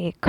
1।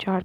4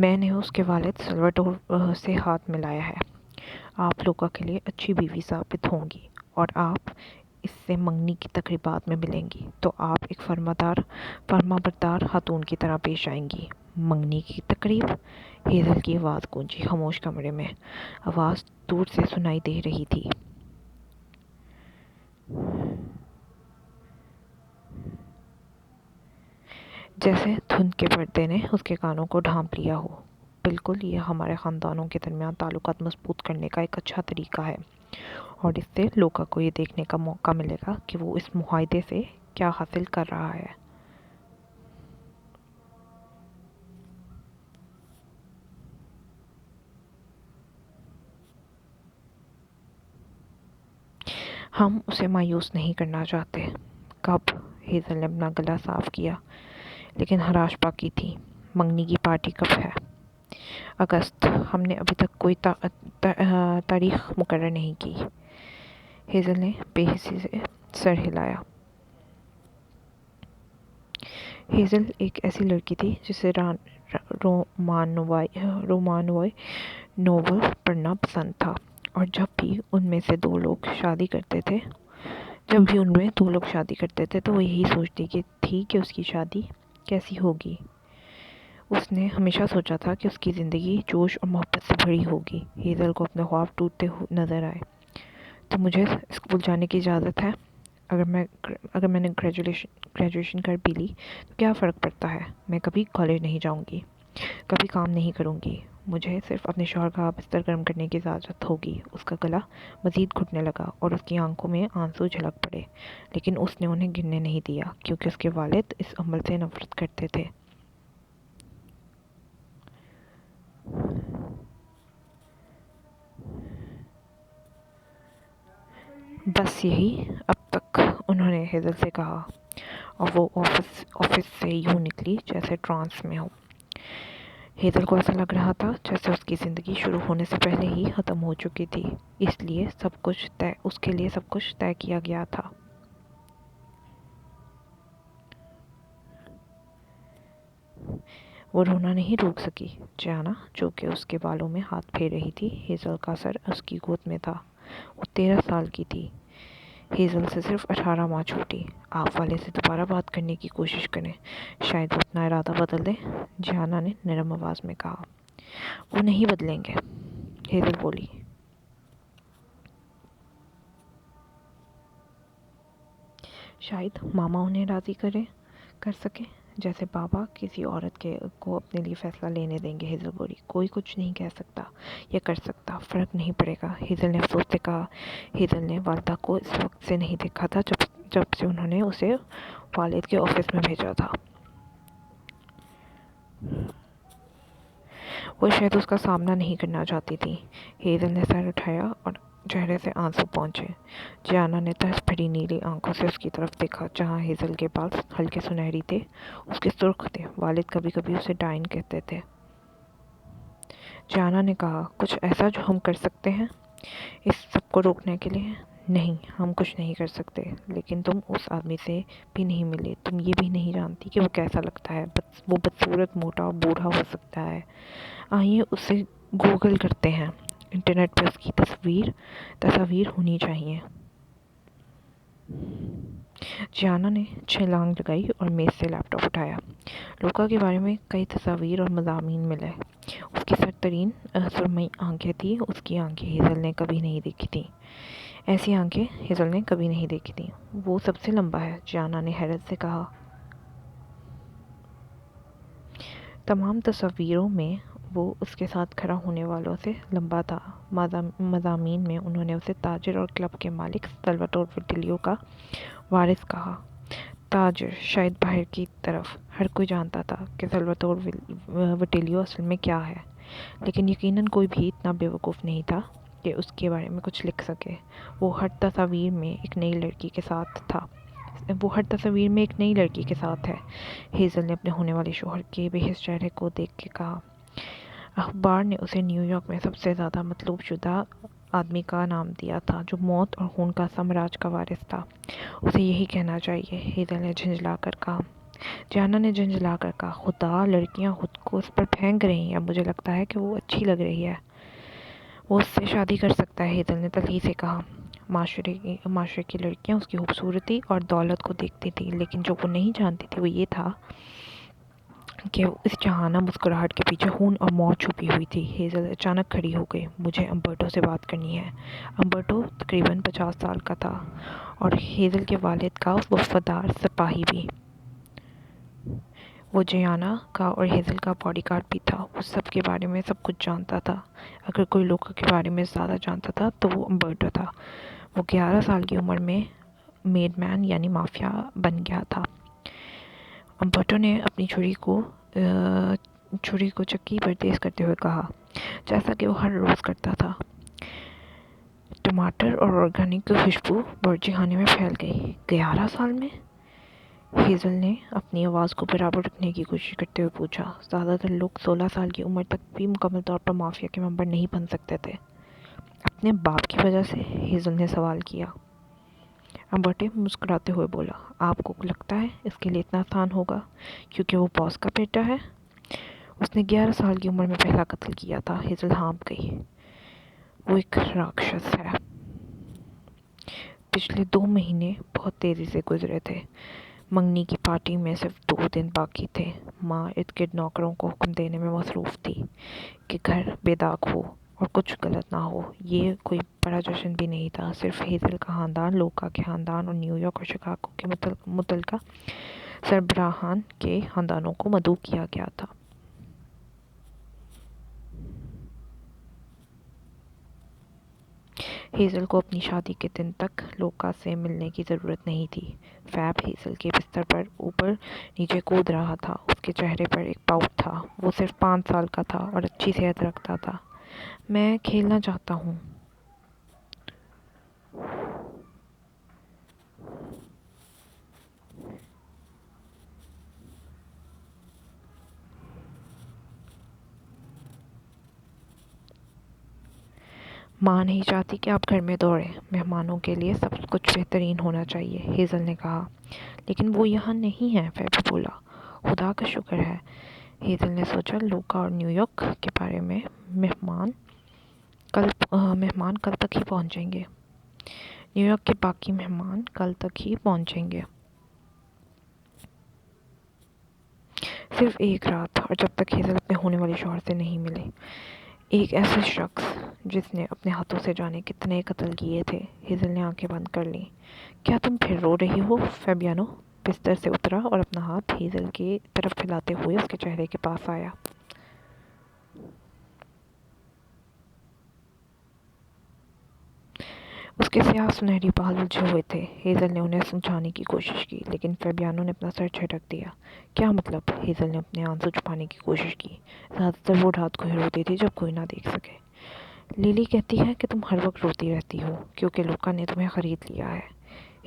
میں نے اس کے والد سلواڈور سے ہاتھ ملایا ہے۔ آپ لوکا کے لیے اچھی بیوی ثابت ہوں گی اور آپ اس سے منگنی کی تقریبات میں ملیں گی تو آپ ایک فرمانبردار خاتون کی طرح پیش آئیں گی۔ منگنی کی تقریب؟ ہیزل کی آواز گونجی خاموش کمرے میں۔ آواز دور سے سنائی دے رہی تھی، جیسے دھند کے پردے نے اس کے کانوں کو ڈھانپ لیا ہو۔ بالکل، یہ ہمارے خاندانوں کے درمیان تعلقات مضبوط کرنے کا ایک اچھا طریقہ ہے، اور اس سے لوکا کو یہ دیکھنے کا موقع ملے گا کہ وہ اس معاہدے سے کیا حاصل کر رہا ہے۔ ہم اسے مایوس نہیں کرنا چاہتے۔ کب؟ ہیزل نے اپنا گلا صاف کیا، لیکن خراش باقی تھی۔ منگنی کی پارٹی کب ہے؟ اگست۔ ہم نے ابھی تک کوئی تاریخ مقرر نہیں کی۔ ہیزل نے بے حسی سے سر ہلایا۔ ہیزل ایک ایسی لڑکی تھی جسے رومانوئی ناول پڑھنا پسند تھا، اور جب بھی ان میں دو لوگ شادی کرتے تھے تو وہ یہی سوچتی تھی کہ اس کی شادی کیسی ہوگی۔ اس نے ہمیشہ سوچا تھا کہ اس کی زندگی جوش اور محبت سے بھری ہوگی۔ ہیزل کو اپنے خواب ٹوٹتے نظر آئے۔ تو مجھے اسکول جانے کی اجازت ہے؟ اگر میں نے گریجویشن کر بھی لی تو کیا فرق پڑتا ہے؟ میں کبھی کالج نہیں جاؤں گی، کبھی کام نہیں کروں گی۔ مجھے صرف اپنے شوہر کا بستر گرم کرنے کی اجازت ہوگی۔ اس کا گلا مزید گھٹنے لگا اور اس کی آنکھوں میں آنسو جھلک پڑے، لیکن اس نے انہیں گرنے نہیں دیا کیونکہ اس کے والد اس عمل سے نفرت کرتے تھے۔ بس یہی اب تک، انہوں نے ہیزل سے کہا، اور وہ آفس سے یوں نکلی جیسے ٹرانس میں ہو۔ ہیزل کو ایسا لگ رہا تھا جیسے اس کی زندگی شروع ہونے سے پہلے ہی ختم ہو چکی تھی، اس کے لیے سب کچھ طے کیا گیا تھا۔ وہ رونا نہیں روک سکی۔ جیانا، جو کہ اس کے بالوں میں ہاتھ پھیر رہی تھی، ہیزل کا سر اس کی گود میں تھا۔ وہ 13 سال کی تھی، ہیزل سے صرف 18 ماہ چھوٹی۔ آپ والد سے دوبارہ بات کرنے کی کوشش کریں، شاید وہ اپنا ارادہ بدل دیں، جیانا نے نرم آواز میں کہا۔ وہ نہیں بدلیں گے، ہیزل بولی۔ شاید ماما انہیں راضی کر سکیں، جیسے بابا کسی عورت کو اپنے لیے فیصلہ لینے دیں گے، ہیزل بولی۔ کوئی کچھ نہیں کہہ سکتا یا کر سکتا، فرق نہیں پڑے گا، ہیزل نے افسوس سے کہا۔ ہیزل نے والدہ کو اس وقت سے نہیں دیکھا تھا جب سے انہوں نے اسے والد کے آفس میں بھیجا تھا۔ وہ شاید اس کا سامنا نہیں کرنا چاہتی تھی۔ ہیزل نے سر اٹھایا اور چہرے سے آنسو پہنچے۔ جیانا نے ترس بھری نیلی آنکھوں سے اس کی طرف دیکھا۔ جہاں ہیزل کے بال ہلکے سنہری تھے، اس کے سرخ تھے۔ والد کبھی کبھی اسے ڈائن کہتے تھے۔ جیانا نے کہا، کچھ ایسا جو ہم کر سکتے ہیں اس سب کو روکنے کے لیے؟ نہیں، ہم کچھ نہیں کر سکتے، لیکن تم اس آدمی سے بھی نہیں ملے، تم یہ بھی نہیں جانتی کہ وہ کیسا لگتا ہے۔ وہ بدصورت، موٹا اور بوڑھا ہو سکتا ہے۔ آئیے اسے گوگل کرتے ہیں، انٹرنیٹ پر اس کی تصاویر ہونی چاہیے۔ جیانا نے چھلانگ لگائی اور میز سے لیپ ٹاپ اٹھایا۔ لوکا کے بارے میں کئی تصاویر اور مضامین ملے۔ اس کی سرترین سرمئی آنکھیں تھیں، اس کی آنکھیں ہیزل نے کبھی نہیں دیکھی تھیں۔ ایسی آنکھیں ہیزل نے کبھی نہیں دیکھی تھیں۔ وہ سب سے لمبا ہے، جیانا نے حیرت سے کہا۔ تمام تصاویروں میں وہ اس کے ساتھ کھڑا ہونے والوں سے لمبا تھا۔ مضامین میں انہوں نے اسے تاجر اور کلب کے مالک سلواڈور وٹیلیو کا وارث کہا۔ تاجر؟ شاید باہر کی طرف ہر کوئی جانتا تھا کہ سلواڈور وٹیلیو اصل میں کیا ہے، لیکن یقیناً کوئی بھی اتنا بے وقوف نہیں تھا کہ اس کے بارے میں کچھ لکھ سکے۔ وہ ہر تصویر میں ایک نئی لڑکی کے ساتھ ہے، ہیزل نے اپنے ہونے والے شوہر کے بے حس چہرے کو دیکھ کے کہا۔ اخبار نے اسے نیو یارک میں سب سے زیادہ مطلوب شدہ آدمی کا نام دیا تھا، جو موت اور خون کا سامراج کا وارث تھا۔ اسے یہی کہنا چاہیے، ہیزل نے جھنجھلا کر کہا۔ جیانا نے جھنجھلا کر کہا، خدا، لڑکیاں خود کو وہ اس پر پھینک رہی ہیں، مجھے لگتا ہے کہ وہ اچھی لگ رہی ہے، وہ اس سے شادی کر سکتا ہے، ہیزل نے تلخی سے کہا۔ معاشرے کی لڑکیاں اس کی خوبصورتی اور دولت کو دیکھتی تھی، لیکن جو وہ نہیں جانتی تھی وہ یہ تھا کہ اس جہانہ مسکراہٹ کے پیچھے خون اور موت چھپی ہوئی تھی۔ ہیزل اچانک کھڑی ہو گئی۔ مجھے امبرٹو سے بات کرنی ہے۔ امبرٹو تقریباً 50 سال کا تھا اور ہیزل کے والد کا وفادار سپاہی بھی۔ وہ جیانا کا اور ہیزل کا باڈی گارڈ بھی تھا۔ وہ سب کے بارے میں سب کچھ جانتا تھا۔ اگر کوئی لوگوں کے بارے میں زیادہ جانتا تھا تو وہ امبرٹو تھا۔ وہ 11 سال کی عمر میں میڈ مین یعنی مافیا بن گیا تھا۔ امبرٹو نے اپنی چھری کو چکی پر تیز کرتے ہوئے کہا، جیسا کہ وہ ہر روز کرتا تھا۔ ٹماٹر اور آرگینک کی خوشبو باورچی خانے میں پھیل گئی۔ 11 سال میں؟ ہیزل نے اپنی آواز کو برابر رکھنے کی کوشش کرتے ہوئے پوچھا۔ زیادہ تر لوگ 16 سال کی عمر تک بھی مکمل طور پر مافیا کے ممبر نہیں بن سکتے تھے۔ اپنے باپ کی وجہ سے؟ ہیزل نے سوال کیا۔ امبرٹو مسکراتے ہوئے بولا، آپ کو لگتا ہے اس کے لیے اتنا آسان ہوگا کیونکہ وہ باس کا بیٹا ہے؟ اس نے 11 سال کی عمر میں پہلا قتل کیا تھا۔ ہیزل ہانپ گئی۔ وہ ایک راکشس ہے۔ پچھلے 2 مہینے بہت تیزی سے گزرے تھے۔ منگنی کی پارٹی میں صرف 2 دن باقی تھے۔ ماں ارد گرد نوکروں کو حکم دینے میں مصروف تھی کہ گھر بے داغ ہو اور کچھ غلط نہ ہو۔ یہ کوئی بڑا جشن بھی نہیں تھا، صرف ہیزل کا خاندان، لوکا کے خاندان اور نیو یارک اور شکاگو کے متعلقہ سربراہان کے خاندانوں کو مدعو کیا گیا تھا۔ ہیزل کو اپنی شادی کے دن تک لوکا سے ملنے کی ضرورت نہیں تھی۔ فیب ہیزل کے بستر پر اوپر نیچے کود رہا تھا۔ اس کے چہرے پر ایک پاؤٹ تھا۔ وہ صرف 5 سال کا تھا اور اچھی صحت رکھتا تھا۔ میں کھیلنا چاہتا ہوں۔ ماں نہیں چاہتی کہ آپ گھر میں دوڑیں۔ مہمانوں کے لیے سب کچھ بہترین ہونا چاہیے، ہیزل نے کہا۔ لیکن وہ یہاں نہیں ہے، فیب بولا۔ خدا کا شکر ہے، ہیزل نے سوچا۔ لوکا اور نیو یارک کے بارے میں مہمان کل تک ہی پہنچیں گے۔ نیو یارک کے باقی مہمان کل تک ہی پہنچیں گے۔ صرف ایک رات، اور جب تک ہیزل اپنے ہونے والے شوہر سے نہیں ملے۔ ایک ایسے شخص جس نے اپنے ہاتھوں سے جانے کتنے قتل کیے تھے۔ ہیزل نے آنکھیں بند کر لیں۔ کیا تم پھر رو رہی ہو؟ فیبیانو بستر سے اترا اور اپنا ہاتھ ہیزل کی طرف پھیلاتے ہوئے اس کے چہرے کے پاس آیا۔ اس کے سیاہ سنہری بال الجھے ہوئے تھے۔ ہیزل نے انہیں سمجھانے کی کوشش کی، لیکن فیبیانو نے اپنا سر جھٹک دیا۔ کیا مطلب؟ ہیزل نے اپنے آنسو چھپانے کی کوشش کی۔ زیادہ تر وہ رات کو ہی روتی تھی جب کوئی نہ دیکھ سکے۔ لیلی کہتی ہے کہ تم ہر وقت روتی رہتی ہو کیونکہ لوکا نے تمہیں خرید لیا ہے۔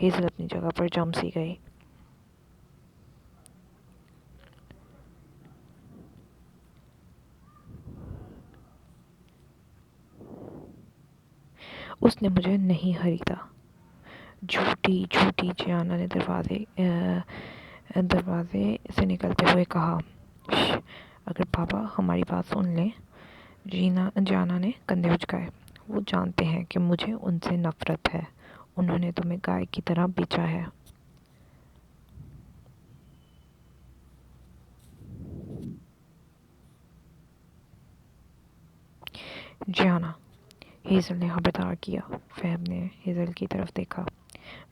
ہیزل اپنی جگہ پر جم سی گئی۔ اس نے مجھے نہیں خریدا۔ جھوٹی جیانا نے دروازے سے نکلتے ہوئے کہا۔ شھ، اگر پاپا ہماری بات سن لیں۔ جیانا نے کندھے اچکائے۔ وہ جانتے ہیں کہ مجھے ان سے نفرت ہے۔ انہوں نے تمہیں گائے کی طرح بیچا ہے۔ جیانا، ہیزل نے خبردار کیا۔ فیب نے ہیزل کی طرف دیکھا۔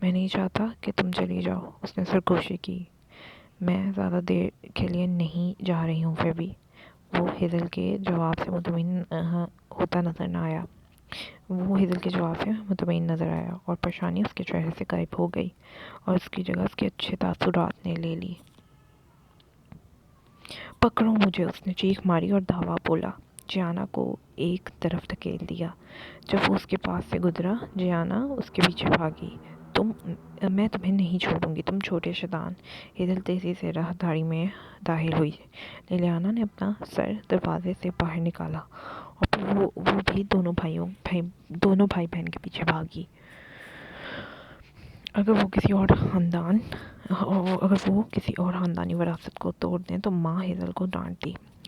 میں نہیں چاہتا کہ تم چلی جاؤ، اس نے سرگوشی کی۔ میں زیادہ دیر کے لیے نہیں جا رہی ہوں فیبی۔ وہ ہیزل کے جواب سے مطمئن نظر آیا اور پریشانی اس کے چہرے سے غائب ہو گئی اور اس کی جگہ اس کے اچھے تاثرات نے لے لی۔ پکڑو مجھے، اس نے چیخ ماری اور دھاوا بولا۔ جیانا کو ایک طرف دھکیل دیا۔ جب وہ اس کے پاس سے گزرا، جیانا اس کے پیچھے بھاگی۔ میں تمہیں نہیں چھوڑوں گی، تم چھوٹے شیطان۔ ہیزل تیزی سے راہداری میں داخل ہوئی۔ لیلیانا نے اپنا سر دروازے سے باہر نکالا اور پھر وہ بھی دونوں بھائی بہن کے پیچھے بھاگی۔ اگر وہ کسی اور خاندانی وراثت کو توڑ دیں تو ماں ہیزل کو ڈانٹ دی۔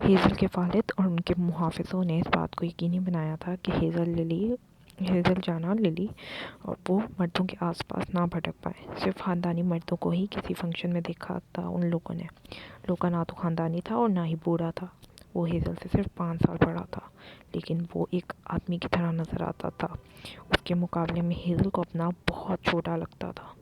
ہیزل کے والد اور ان کے محافظوں نے اس بات کو یقینی بنایا تھا کہ ہیزل جانا للی اور وہ مردوں کے آس پاس نہ بھٹک پائے۔ صرف خاندانی مردوں کو ہی کسی فنکشن میں دیکھا تھا ان لوگوں نے۔ لوکا نہ تو خاندانی تھا اور نہ ہی بوڑھا تھا، وہ ہیزل سے صرف 5 سال بڑا تھا، لیکن وہ ایک آدمی کی طرح نظر آتا تھا۔ اس کے مقابلے میں ہیزل کو اپنا بہت چھوٹا لگتا تھا۔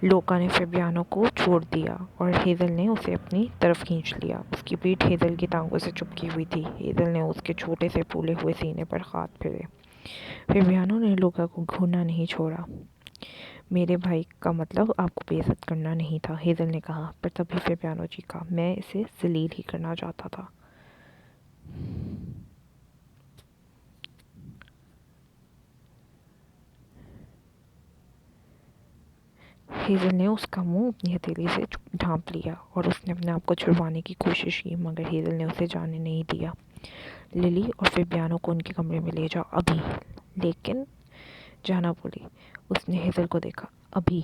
لوکا نے فیبیانو کو چھوڑ دیا اور ہیزل نے اسے اپنی طرف کھینچ لیا۔ اس کی پیٹھ ہیزل کی ٹانگوں سے چپکی ہوئی تھی۔ ہیزل نے اس کے چھوٹے سے پھولے ہوئے سینے پر ہاتھ پھیرے۔ فیبیانو نے لوکا کو گھورنا نہیں چھوڑا۔ میرے بھائی کا مطلب آپ کو بے عزت کرنا نہیں تھا، ہیزل نے کہا، پر تبھی فیبیانو چیخا، میں اسے ذلیل ہی کرنا چاہتا تھا۔ ہیزل نے اس کا منہ اپنی ہتھیلی سے ڈھانپ لیا اور اس نے اپنے آپ کو چھڑوانے کی کوشش کی، مگر ہیزل نے اسے جانے نہیں دیا۔ للی اور فیبیانو کو ان کے کمرے میں لے جاؤ، ابھی۔ لیکن جانا بولی۔ اس نے ہیزل کو دیکھا۔ ابھی۔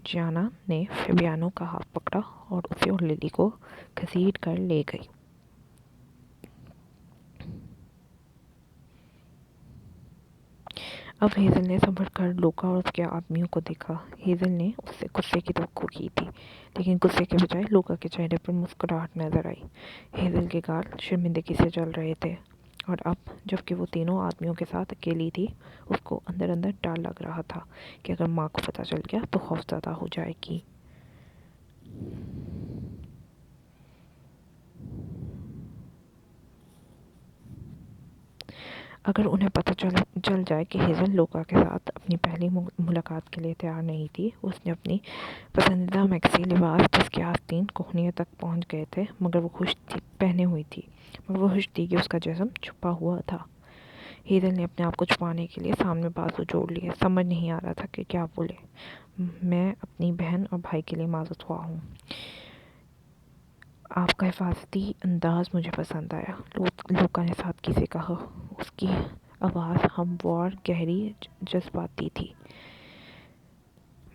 جانا نے فیبیانو کا ہاتھ پکڑا اور اسے اور للی کو گھسیٹ کر لے گئی۔ اب ہیزل نے سنبھل کر لوکا اور اس کے آدمیوں کو دیکھا۔ ہیزل نے اس سے غصے کی توقع کی تھی، لیکن غصے کے بجائے لوکا کے چہرے پر مسکراہٹ نظر آئی۔ ہیزل کے گال شرمندگی سے جل رہے تھے، اور اب جب کہ وہ تینوں آدمیوں کے ساتھ اکیلی تھی، اس کو اندر اندر ڈر لگ رہا تھا کہ اگر ماں کو پتہ چل گیا تو خوفزدہ ہو جائے گی۔ اگر انہیں پتہ چل جائے کہ ہیزل لوکا کے ساتھ اپنی پہلی ملاقات کے لیے تیار نہیں تھی۔ اس نے اپنی پسندیدہ میکسی لباس جس کے آستین کوہنیوں تک پہنچ گئے تھے مگر وہ خوش تھی پہنے ہوئی تھی، مگر وہ خوش تھی کہ اس کا جسم چھپا ہوا تھا۔ ہیزل نے اپنے آپ کو چھپانے کے لیے سامنے بازو جوڑ لیے، سمجھ نہیں آ رہا تھا کہ کیا بولے۔ میں اپنی بہن اور بھائی کے لیے معذرت خواہ ہوں۔ آپ کا حفاظتی انداز مجھے پسند آیا، لوکا نے سادگی سے کہا۔ اس کی آواز ہموار، گہری، جذباتی تھی۔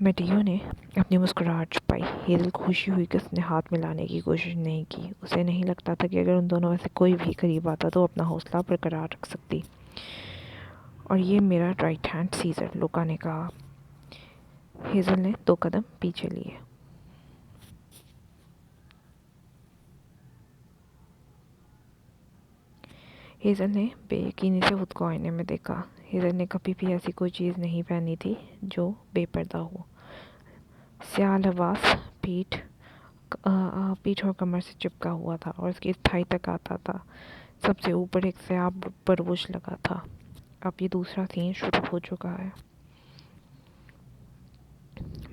میٹیو نے اپنی مسکراہٹ چھپائی۔ ہیزل کو خوشی ہوئی کہ اس نے ہاتھ ملانے کی کوشش نہیں کی۔ اسے نہیں لگتا تھا کہ اگر ان دونوں میں سے کوئی بھی قریب آتا تو اپنا حوصلہ برقرار رکھ سکتی۔ اور یہ میرا رائٹ ہینڈ سیزر، لوکا نے کہا۔ ہیزل نے 2 قدم پیچھے لیے۔ ہیزل نے بے یقینی سے خود کو آئینے میں دیکھا۔ ہیزل نے کبھی بھی ایسی کوئی چیز نہیں پہنی تھی جو بے پردہ ہو۔ سیاہ لباس پیٹھ اور کمر سے چپکا ہوا تھا اور اس کی تھائی تک آتا تھا۔ سب سے اوپر ایک سیاہ بروش لگا تھا۔ اب یہ دوسرا سین شروع ہو چکا ہے۔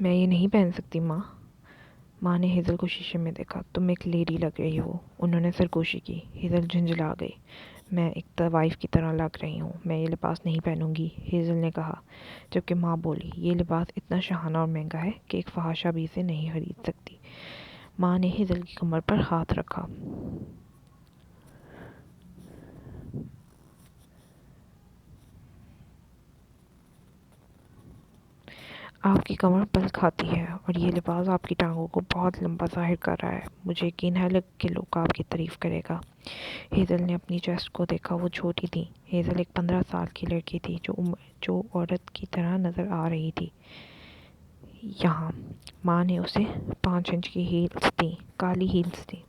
میں یہ نہیں پہن سکتی ماں۔ ماں نے ہیزل کو شیشے میں دیکھا۔ تم ایک لیڈی لگ رہی ہو، انہوں نے سرگوشی کی۔ ہیزل جھنجھلا گئی۔ میں ایک وائف کی طرح لگ رہی ہوں، میں یہ لباس نہیں پہنوں گی، ہیزل نے کہا، جبکہ ماں بولی، یہ لباس اتنا شاہانہ اور مہنگا ہے کہ ایک فحاشہ بھی اسے نہیں خرید سکتی۔ ماں نے ہیزل کی کمر پر ہاتھ رکھا۔ آپ کی کمر بل کھاتی ہے اور یہ لباس آپ کی ٹانگوں کو بہت لمبا ظاہر کر رہا ہے۔ مجھے یقین ہے کہ لوکا آپ کی تعریف کرے گا۔ ہیزل نے اپنی چیسٹ کو دیکھا، وہ چھوٹی تھی۔ ہیزل ایک 15 سال کی لڑکی تھی جو عورت کی طرح نظر آ رہی تھی۔ یہاں ماں نے اسے 5 انچ کی ہیلز دیں، کالی ہیلز دیں۔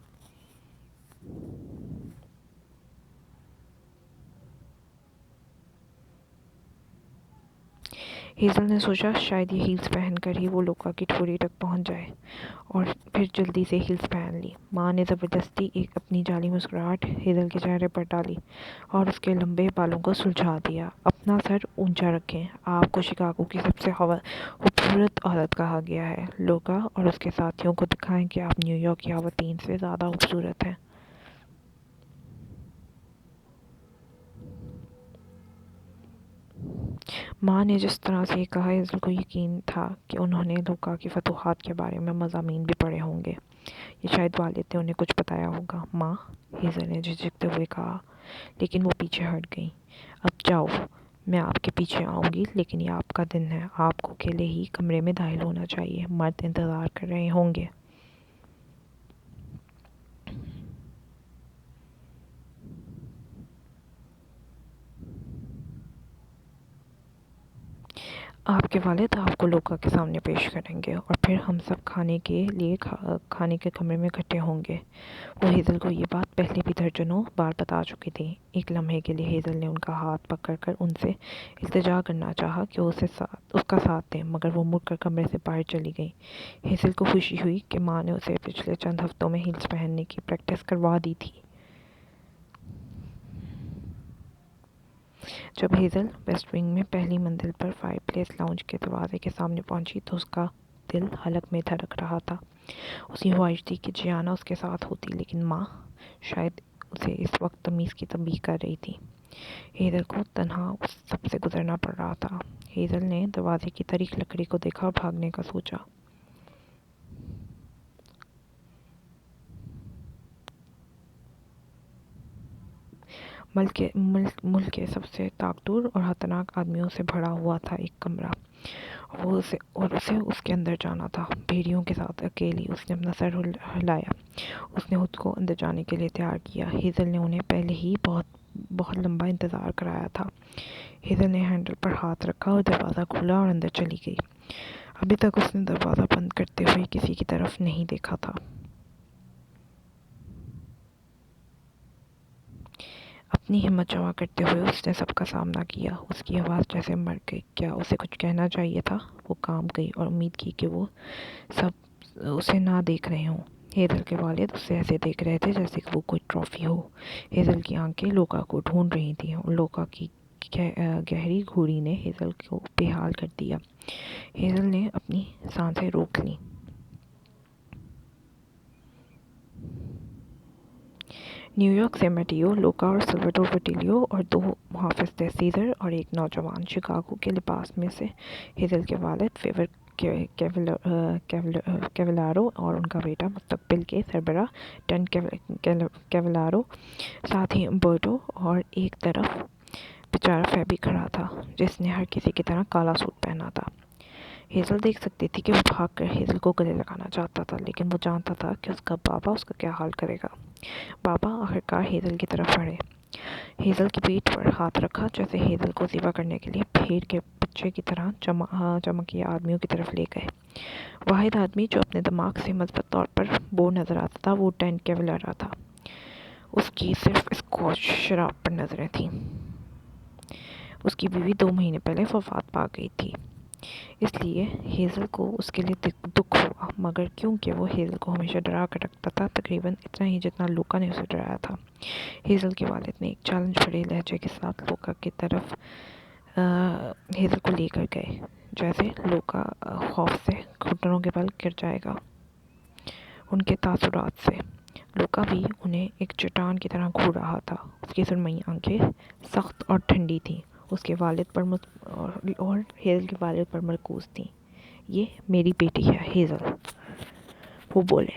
ہیزل نے سوچا شاید یہ ہیلز پہن کر ہی وہ لوکا کی ٹھوڑی تک پہنچ جائے، اور پھر جلدی سے ہیلز پہن لی۔ ماں نے زبردستی ایک اپنی جعلی مسکراہٹ ہیزل کے چہرے پر ڈالی اور اس کے لمبے بالوں کو سلجھا دیا۔ اپنا سر اونچا رکھیں، آپ کو شکاگو کی سب سے خوبصورت عورت کہا گیا ہے۔ لوکا اور اس کے ساتھیوں کو دکھائیں کہ آپ نیو یارک کی خواتین سے زیادہ خوبصورت ہیں۔ ماں نے جس طرح سے یہ کہا، ہیزل کو یقین تھا کہ انہوں نے لوکا کی فتوحات کے بارے میں مضامین بھی پڑھے ہوں گے، یا شاید والد نے انہیں کچھ بتایا ہوگا۔ ماں، ہیزل نے جھجکتے ہوئے کہا، لیکن وہ پیچھے ہٹ گئیں۔ اب جاؤ، میں آپ کے پیچھے آؤں گی، لیکن یہ آپ کا دن ہے، آپ کو اکیلے ہی کمرے میں داخل ہونا چاہیے، مرد انتظار کر رہے ہوں گے۔ آپ کے والد آپ کو لوکا کے سامنے پیش کریں گے اور پھر ہم سب کھانے کے کمرے میں اکٹھے ہوں گے۔ وہ ہیزل کو یہ بات پہلے بھی درجنوں بار بتا چکی تھی۔ ایک لمحے کے لیے ہیزل نے ان کا ہاتھ پکڑ کر ان سے التجا کرنا چاہا کہ وہ اس کا ساتھ دیں، مگر وہ مڑ کر کمرے سے باہر چلی گئی۔ ہیزل کو خوشی ہوئی کہ ماں نے اسے پچھلے چند ہفتوں میں ہیلز پہننے کی پریکٹس کروا دی تھی۔ جب ہیزل ویسٹ ونگ میں پہلی منزل پر فائر پلیس لاؤنج کے دروازے کے سامنے پہنچی تو اس کا دل حلق میں دھڑک رہا تھا۔ اسی خواہش تھی کہ جیانا اس کے ساتھ ہوتی، لیکن ماں شاید اسے اس وقت تمیز کی تنبیہ کر رہی تھی۔ ہیزل کو تنہا اس سب سے گزرنا پڑ رہا تھا۔ ہیزل نے دروازے کی تاریک لکڑی کو دیکھا اور بھاگنے کا سوچا۔ ملک کے سب سے طاقتور اور خطرناک آدمیوں سے بھرا ہوا تھا ایک کمرہ، اور اسے اس کے اندر جانا تھا۔ بھیڑیوں کے ساتھ اکیلی اس نے اپنا سر ہلایا۔ اس نے خود کو اندر جانے کے لیے تیار کیا۔ ہیزل نے انہیں پہلے ہی بہت لمبا انتظار کرایا تھا۔ ہیزل نے ہینڈل پر ہاتھ رکھا اور دروازہ کھولا اور اندر چلی گئی۔ ابھی تک اس نے دروازہ بند کرتے ہوئے کسی کی طرف نہیں دیکھا تھا۔ اپنی ہمت جمع کرتے ہوئے اس نے سب کا سامنا کیا۔ اس کی آواز جیسے مر گئی۔ کیا اسے کچھ کہنا چاہیے تھا؟ وہ کام گئی اور امید کی کہ وہ سب اسے نہ دیکھ رہے ہوں۔ ہیزل کے والد اسے ایسے دیکھ رہے تھے جیسے کہ وہ کوئی ٹرافی ہو۔ ہیزل کی آنکھیں لوکا کو ڈھونڈ رہی تھیں اور لوکا کی گہری گھوری نے ہیزل کو بے حال کر دیا۔ ہیزل نے اپنی سانسیں روک لیں۔ نیو یارک سے میٹیو، لوکا اور سلواڈور وٹیلیو اور دو محافظ تھے، سیزر اور ایک نوجوان۔ شکاگو کے لباس میں سے ہیزل کے والد فیور کیوالارو اور ان کا بیٹا مستقبل کے سربراہ ٹن کیوالارو، ساتھ ہی امبرٹو، اور ایک طرف بیچارہ فیبی کھڑا تھا جس نے ہر کسی کی طرح کالا سوٹ پہنا تھا۔ ہیزل دیکھ سکتی تھی کہ وہ بھاگ کر ہیزل کو گلے لگانا چاہتا تھا، لیکن وہ جانتا تھا کہ اس کا بابا اس کا کیا حال کرے گا۔ بابا آخرکار ہیزل کی طرف بڑھے، ہیزل کی پیٹھ پر ہاتھ رکھا جیسے ہیزل کو ذبح کرنے کے لیے بھیڑ کے بچے کی طرح چمکیے آدمیوں کی طرف لے گئے۔ واحد آدمی جو اپنے دماغ سے مثبت طور پر بور نظر آتا تھا وہ ٹن کیوالارو تھا۔ اس کی صرف اسکاچ شراب پر نظریں تھیں۔ اس کی بیوی 2 مہینے پہلے وفات پا گئی تھی، اس لیے ہیزل کو اس کے لیے دکھ ہوا، مگر کیونکہ وہ ہیزل کو ہمیشہ ڈرا کر رکھتا تھا، تقریباً اتنا ہی جتنا لوکا نے اسے ڈرایا تھا۔ ہیزل کے والد نے ایک چیلنج بھرے لہجے کے ساتھ لوکا کی طرف ہیزل کو لے کر گئے، جیسے لوکا خوف سے گھٹنوں کے بل گر جائے گا۔ ان کے تاثرات سے لوکا بھی انہیں ایک چٹان کی طرح گھور رہا تھا۔ اس کی سرمئی آنکھیں سخت اور ٹھنڈی تھیں، اس کے والد پر اور ہیزل کے والد پر مرکوز تھیں۔ یہ میری بیٹی ہے ہیزل، وہ بولے۔